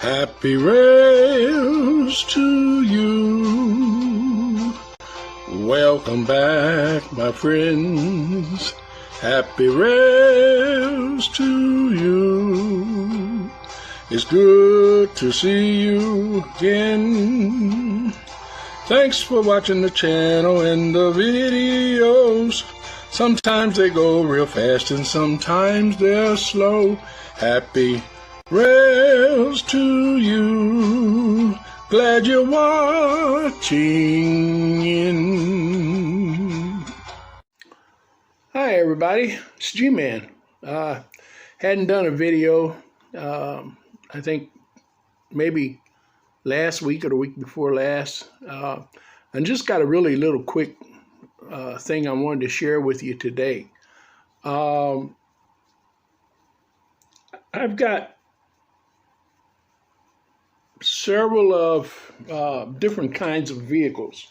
Happy rails to you. Welcome back, my friends. Happy rails to you. It's good to see you again. Thanks for watching the channel and the videos. Sometimes they go real fast and sometimes they're slow. Happy rails to you. Glad you're watching. Hi everybody, it's GMan. Hadn't done a video, I think maybe last week or the week before last. I just got a really little quick thing I wanted to share with you today. I've got several of different kinds of vehicles.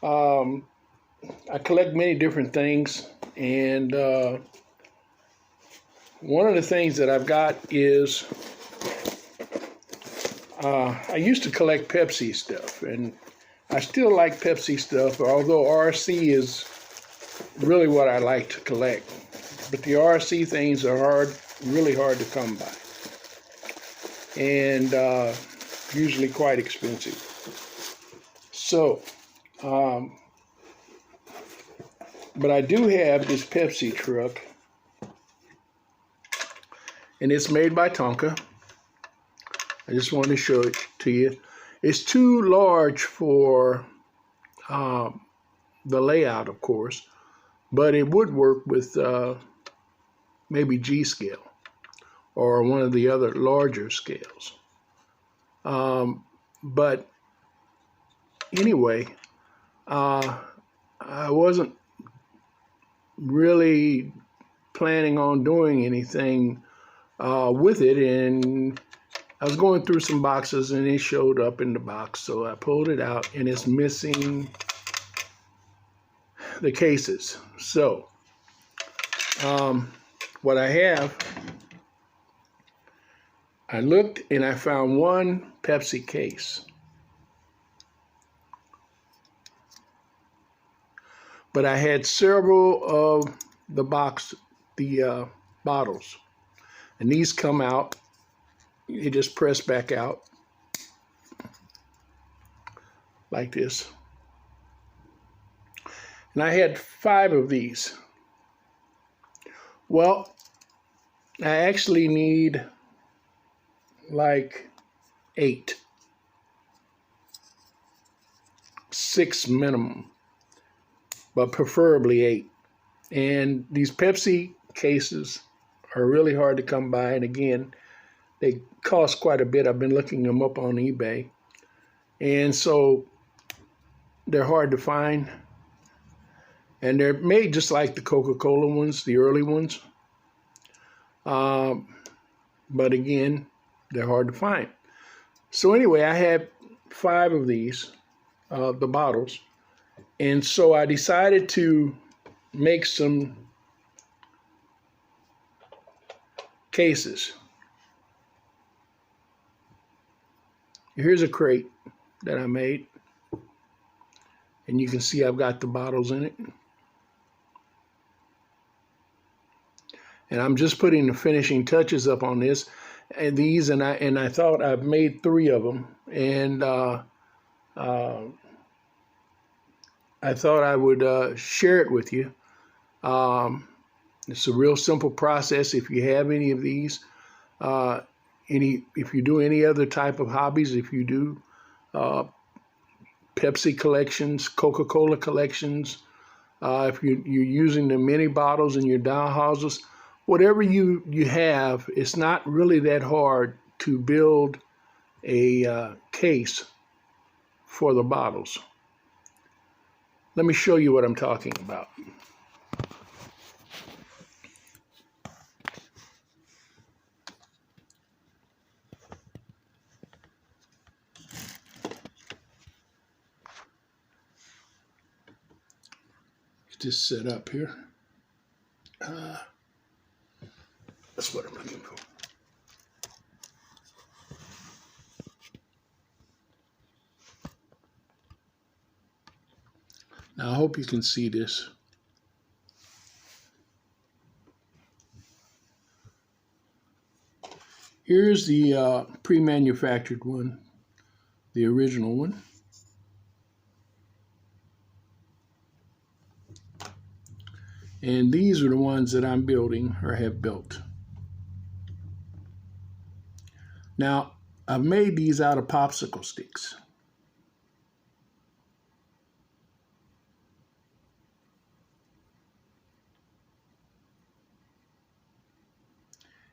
I collect many different things, and one of the things that I've got is I used to collect Pepsi stuff, and I still like Pepsi stuff, although RC is really what I like to collect. But the RC things are really hard to come by, and usually quite expensive. So, but I do have this Pepsi truck, and it's made by Tonka. I just wanted to show it to you. It's too large for the layout, of course, but it would work with maybe G scale or one of the other larger scales. But anyway, I wasn't really planning on doing anything with it, and I was going through some boxes and it showed up in the box, so I pulled it out and it's missing the cases. So what I have, I looked and I found one Pepsi case, but I had several of the bottles, and these come out. You just press back out like this. And I had 5 of these. Well, I actually need like 8. 6 minimum, but preferably 8. And these Pepsi cases are really hard to come by, and again, they cost quite a bit. I've been looking them up on eBay, and so they're hard to find. And they're made just like the Coca-Cola ones, the early ones. But again, they're hard to find. So anyway, I had 5 of these, the bottles, and so I decided to make some cases. Here's a crate that I made, and you can see I've got the bottles in it. And I'm just putting the finishing touches up on this, and these, and I thought I've made 3 of them, and I thought I would share it with you. It's a real simple process. If you have any of these, if you do any other type of hobbies, if you do Pepsi collections, Coca-Cola collections, if you're using the mini bottles in your doll houses, whatever you have, it's not really that hard to build a case for the bottles. Let me show you what I'm talking about. Just set up here. That's what I'm looking for. Now I hope you can see this. Here's the pre-manufactured one, the original one. And these are the ones that I'm building or have built. Now, I've made these out of popsicle sticks.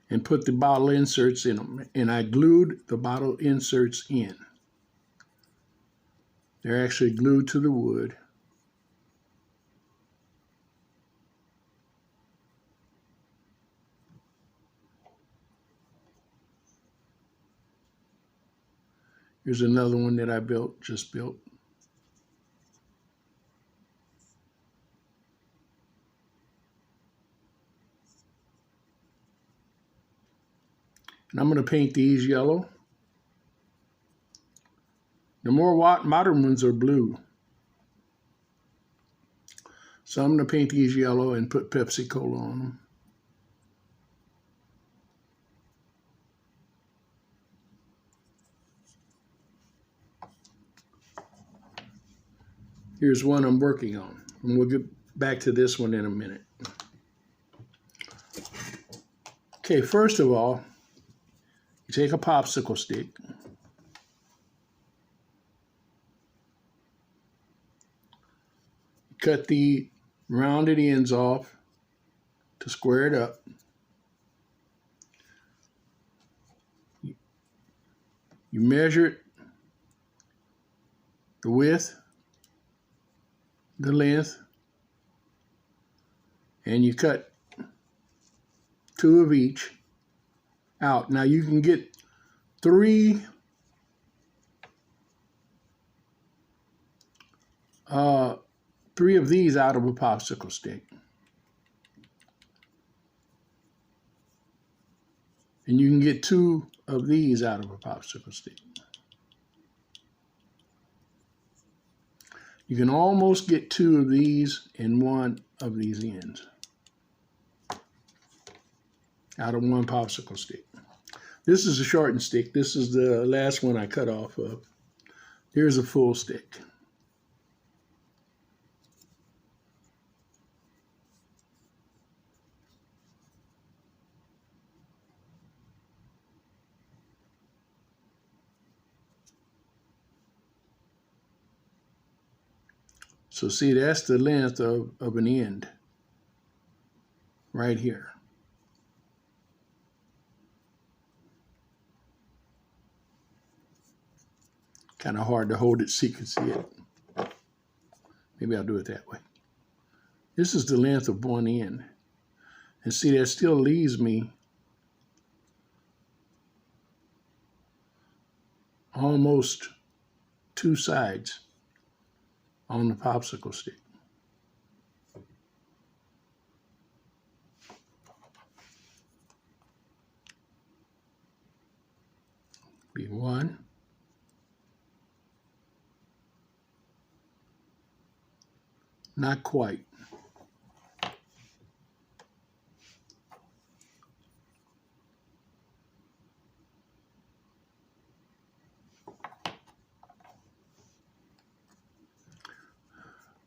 And put the bottle inserts in them. And I glued the bottle inserts in. They're actually glued to the wood. Here's another one that I just built. And I'm going to paint these yellow. The more modern ones are blue. So I'm going to paint these yellow and put Pepsi Cola on them. Here's one I'm working on, and we'll get back to this one in a minute. Okay, first of all, you take a popsicle stick, cut the rounded ends off to square it up. You measure it, the width, the length, and you cut 2 of each out. Now you can get 3 of these out of a popsicle stick. And you can get 2 of these out of a popsicle stick. You can almost get 2 of these and 1 of these ends out of 1 popsicle stick. This is a shortened stick. This is the last one I cut off of. Here's a full stick. So see, that's the length of an end right here. Kind of hard to hold it so you can see it. Maybe I'll do it that way. This is the length of one end. And see, that still leaves me almost 2 sides on the popsicle stick. Be 1. Not quite.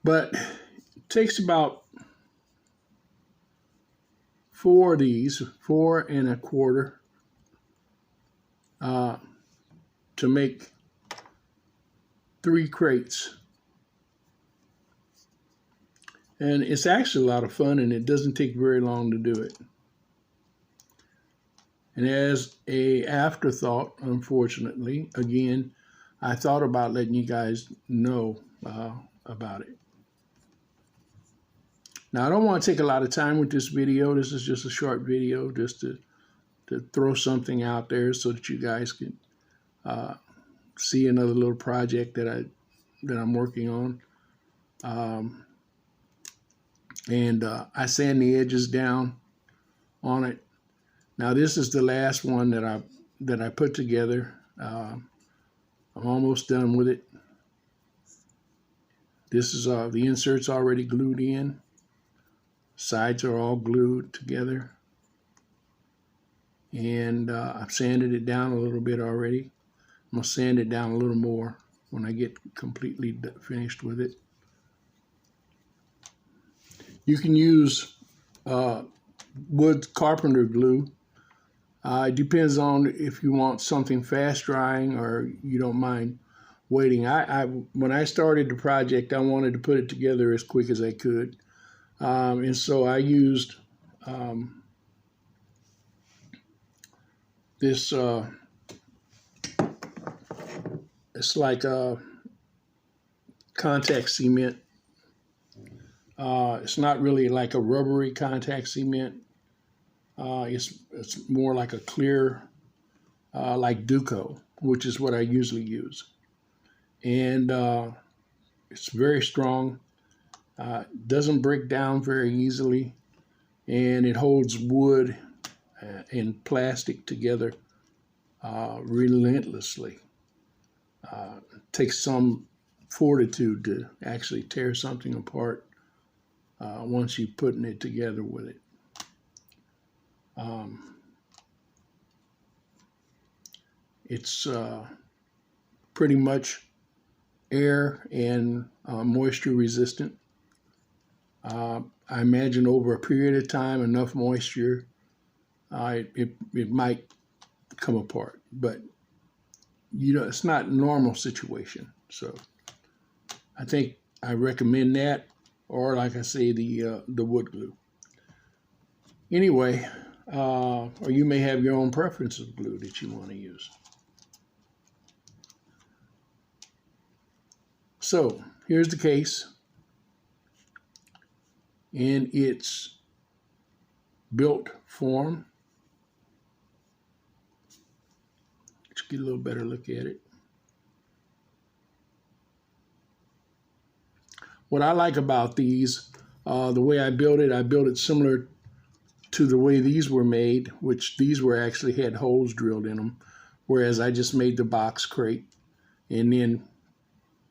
But it takes about 4 of these, 4 1/4, to make 3 crates. And it's actually a lot of fun, and it doesn't take very long to do it. And as an afterthought, unfortunately, again, I thought about letting you guys know about it. Now, I don't want to take a lot of time with this video. This is just a short video just to throw something out there so that you guys can see another little project that I'm working on. I sand the edges down on it. Now this is the last one that I put together. I'm almost done with it. This is the insert's already glued in. Sides are all glued together. And I've sanded it down a little bit already. I'm going to sand it down a little more when I get completely finished with it. You can use wood carpenter glue. It depends on if you want something fast drying or you don't mind waiting. When I started the project, I wanted to put it together as quick as I could. And so I used this, it's like a contact cement. It's not really like a rubbery contact cement. It's more like a clear, like Duco, which is what I usually use. And it's very strong. Doesn't break down very easily, and it holds wood and plastic together relentlessly. It takes some fortitude to actually tear something apart once you're putting it together with it. It's pretty much air and moisture resistant. I imagine over a period of time, enough moisture, it might come apart, but it's not a normal situation. So I think I recommend that, or like I say, the wood glue. Anyway, or you may have your own preference of glue that you want to use. So here's the case in its built form. Let's get a little better look at it. What I like about these, the way I built it similar to the way these were made, which these were actually had holes drilled in them, whereas I just made the box crate and then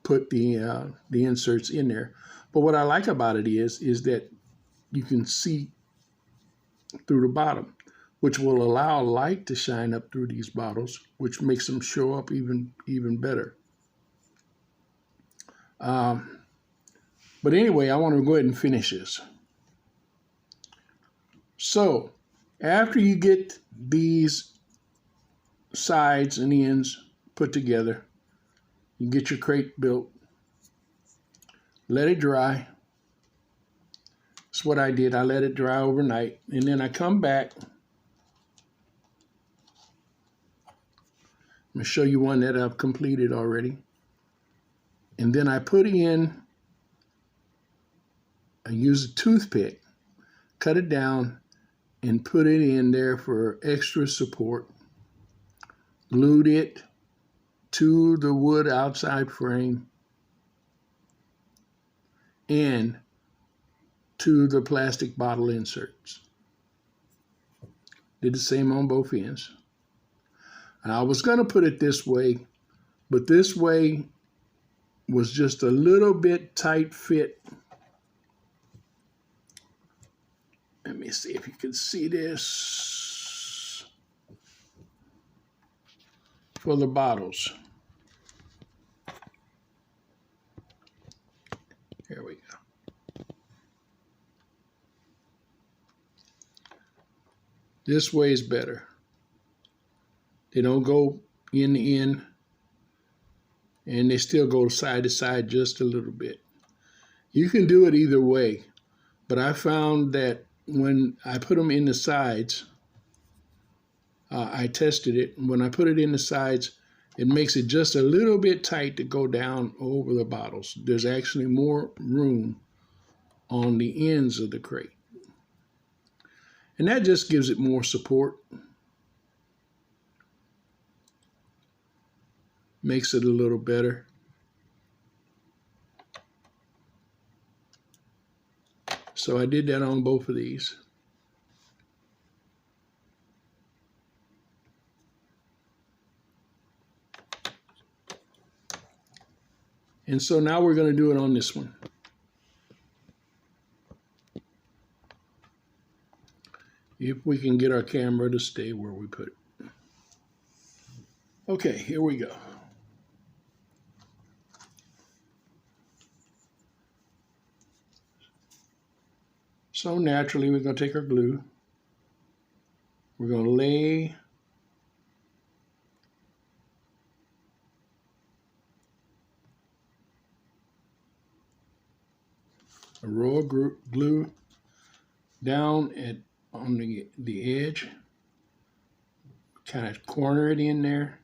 put the inserts in there. But what I like about it is that you can see through the bottom, which will allow light to shine up through these bottles, which makes them show up even better. But anyway, I want to go ahead and finish this. So after you get these sides and ends put together, you get your crate built, let it dry. That's what I did. I let it dry overnight, and then I come back. I'm going to show you one that I've completed already. And then I use a toothpick, cut it down, and put it in there for extra support. Glued it to the wood outside frame and to the plastic bottle inserts. Did the same on both ends. And I was going to put it this way, but this way was just a little bit tight fit. Let me see if you can see this for the bottles. Here we go. This way is better. They don't go in, and they still go side to side just a little bit. You can do it either way, but I found that when I put them in the sides, I tested it. When I put it in the sides, it makes it just a little bit tight to go down over the bottles. There's actually more room on the ends of the crate. And that just gives it more support. Makes it a little better. So I did that on both of these. And so now we're going to do it on this one. If we can get our camera to stay where we put it. Okay, here we go. So naturally, we're going to take our glue. We're going to lay a row of glue down on the edge. Kind of corner it in there.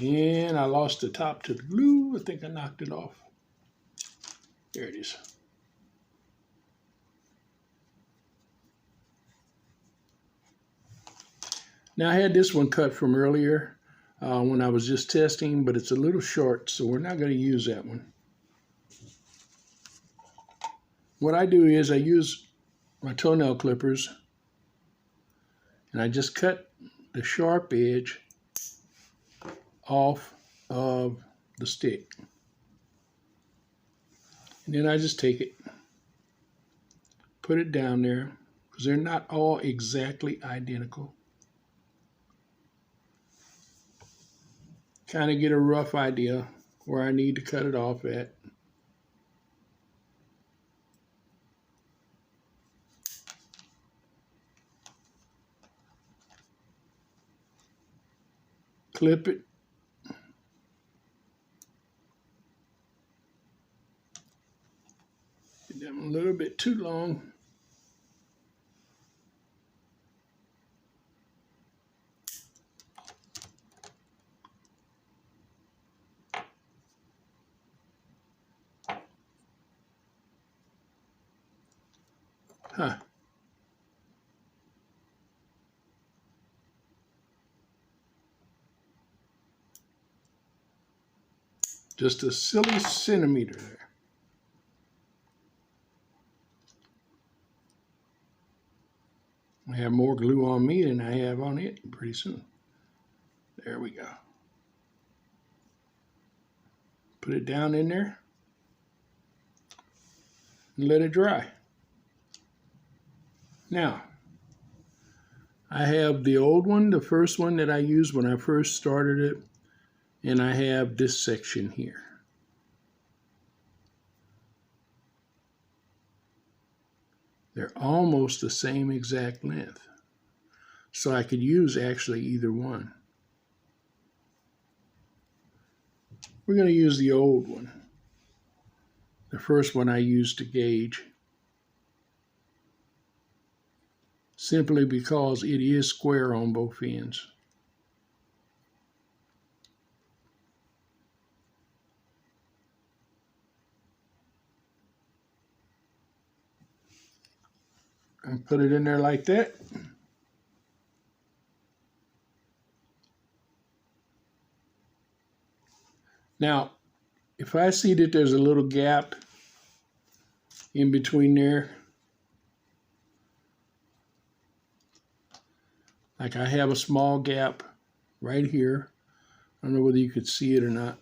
And I lost the top to the glue. I think I knocked it off. There it is. Now I had this one cut from earlier when I was just testing, but it's a little short, so we're not going to use that one. What I do is I use my toenail clippers and I just cut the sharp edge off of the stick. And then I just take it, put it down there, because they're not all exactly identical. Kind of get a rough idea where I need to cut it off at. Clip it. Get them a little bit too long. Huh. Just a silly centimeter there. I have more glue on me than I have on it pretty soon. There we go. Put it down in there and let it dry. Now, I have the old one, the first one that I used when I first started it, and I have this section here. They're almost the same exact length. So I could use actually either one. We're going to use the old one. The first one I used to gauge. Simply because it is square on both ends. And put it in there like that. Now, if I see that there's a little gap in between there, like I have a small gap right here. I don't know whether you could see it or not.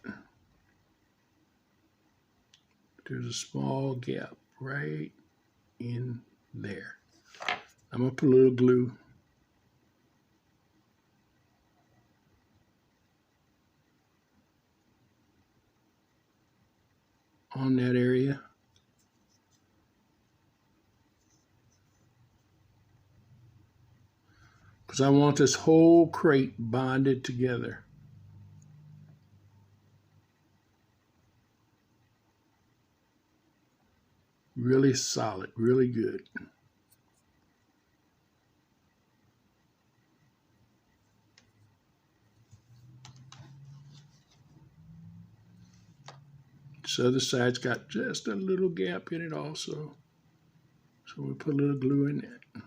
There's a small gap right in there. I'm going to put a little glue. On that area. Because I want this whole crate bonded together. Really solid, really good. This other side's got just a little gap in it also. So we put a little glue in that.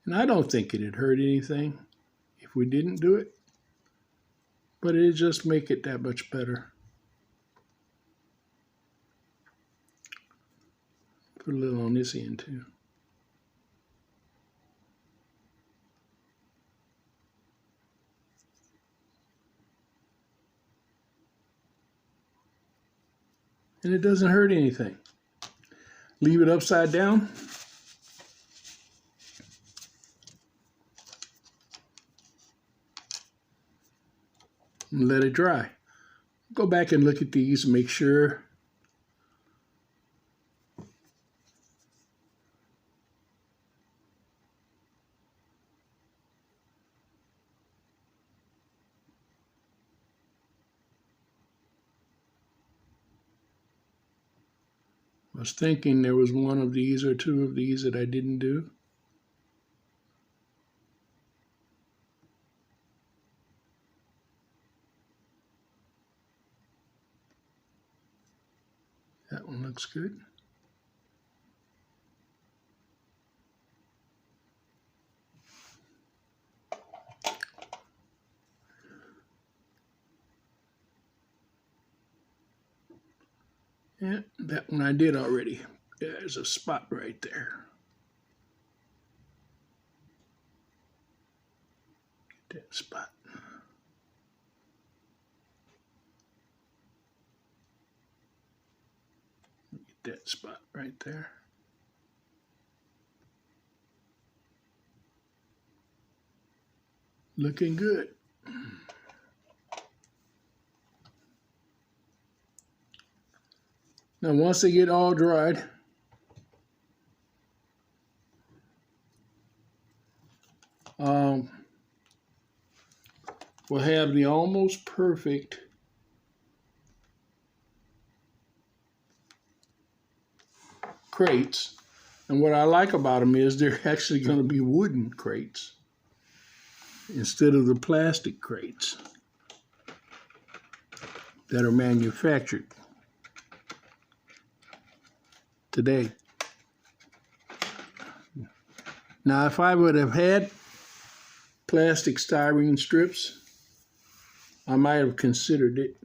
And I don't think it'd hurt anything if we didn't do it, but it'll just make it that much better. Put a little on this end too. And it doesn't hurt anything. Leave it upside down. And let it dry. Go back and look at these and make sure I was thinking there was one of these or two of these that I didn't do. That one looks good. Yeah, that one I did already. There's a spot right there. Get that spot. Get that spot right there. Looking good. Now, once they get all dried, we'll have the almost perfect crates. And what I like about them is they're actually going to be wooden crates instead of the plastic crates that are manufactured today. Now, if I would have had plastic styrene strips, I might have considered it.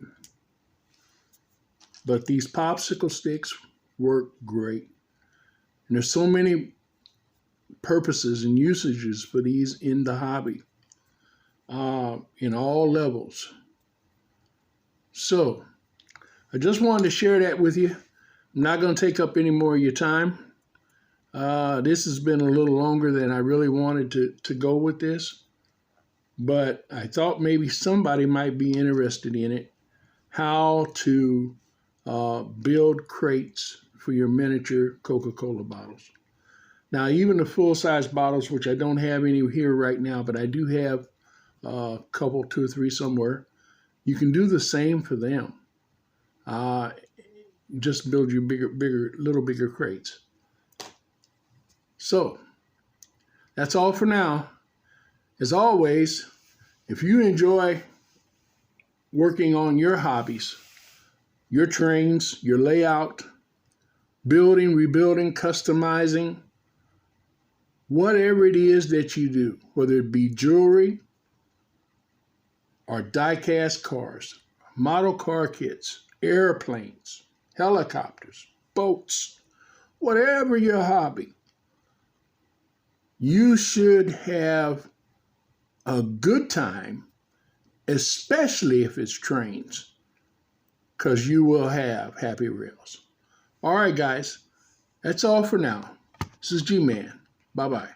But these popsicle sticks work great. And there's so many purposes and usages for these in the hobby, in all levels. So, I just wanted to share that with you. I'm not going to take up any more of your time. This has been a little longer than I really wanted to go with this, but I thought maybe somebody might be interested in it, how to build crates for your miniature Coca-Cola bottles. Now, even the full-size bottles, which I don't have any here right now, but I do have a couple, 2 or 3 somewhere, you can do the same for them. Just build your little bigger crates. So, that's all for now. As always, if you enjoy working on your hobbies, your trains, your layout, building, rebuilding, customizing, whatever it is that you do, whether it be jewelry or die-cast cars, model car kits, airplanes, helicopters, boats, whatever your hobby, you should have a good time, especially if it's trains, because you will have happy rails. All right, guys, that's all for now. This is GMan. Bye-bye.